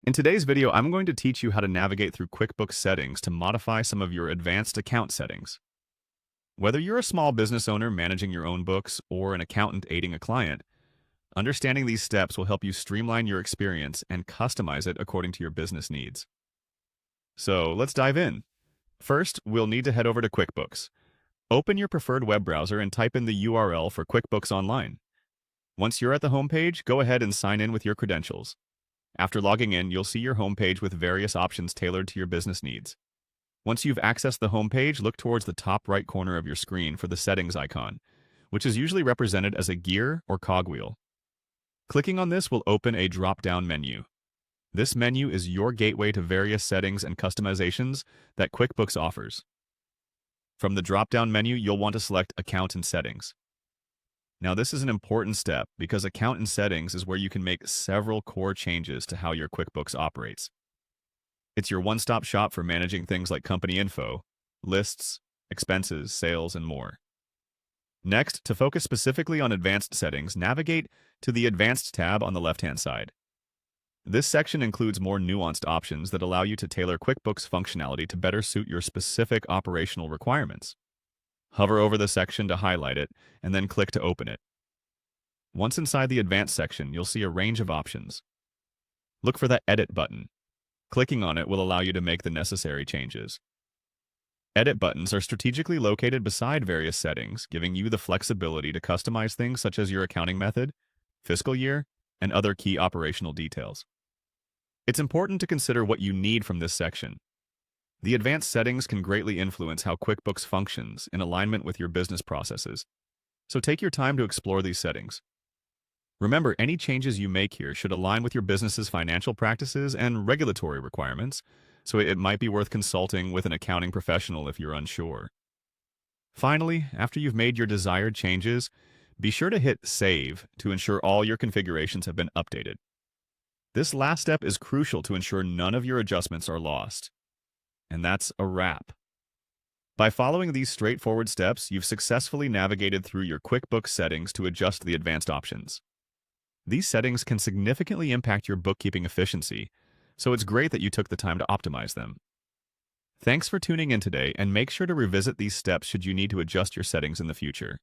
In today's video, I'm going to teach you how to navigate through QuickBooks settings to modify some of your advanced account settings. Whether you're a small business owner managing your own books or an accountant aiding a client, understanding these steps will help you streamline your experience and customize it according to your business needs. So let's dive in. First, we'll need to head over to QuickBooks. Open your preferred web browser and type in the URL for QuickBooks Online. Once you're at the home page, go ahead and sign in with your credentials. After logging in, you'll see your homepage with various options tailored to your business needs. Once you've accessed the homepage, look towards the top right corner of your screen for the settings icon, which is usually represented as a gear or cogwheel. Clicking on this will open a drop-down menu. This menu is your gateway to various settings and customizations that QuickBooks offers. From the drop-down menu, you'll want to select Account and Settings. Now, this is an important step because Account and Settings is where you can make several core changes to how your QuickBooks operates. It's your one-stop shop for managing things like company info, lists, expenses, sales, and more. Next, to focus specifically on advanced settings, navigate to the Advanced tab on the left-hand side. This section includes more nuanced options that allow you to tailor QuickBooks functionality to better suit your specific operational requirements. Hover over the section to highlight it, and then click to open it. Once inside the Advanced section, you'll see a range of options. Look for that Edit button. Clicking on it will allow you to make the necessary changes. Edit buttons are strategically located beside various settings, giving you the flexibility to customize things such as your accounting method, fiscal year, and other key operational details. It's important to consider what you need from this section. The advanced settings can greatly influence how QuickBooks functions in alignment with your business processes, so take your time to explore these settings. Remember, any changes you make here should align with your business's financial practices and regulatory requirements, so it might be worth consulting with an accounting professional if you're unsure. Finally, after you've made your desired changes, be sure to hit Save to ensure all your configurations have been updated. This last step is crucial to ensure none of your adjustments are lost. And that's a wrap. By following these straightforward steps, you've successfully navigated through your QuickBooks settings to adjust the advanced options. These settings can significantly impact your bookkeeping efficiency, so it's great that you took the time to optimize them. Thanks for tuning in today, and make sure to revisit these steps should you need to adjust your settings in the future.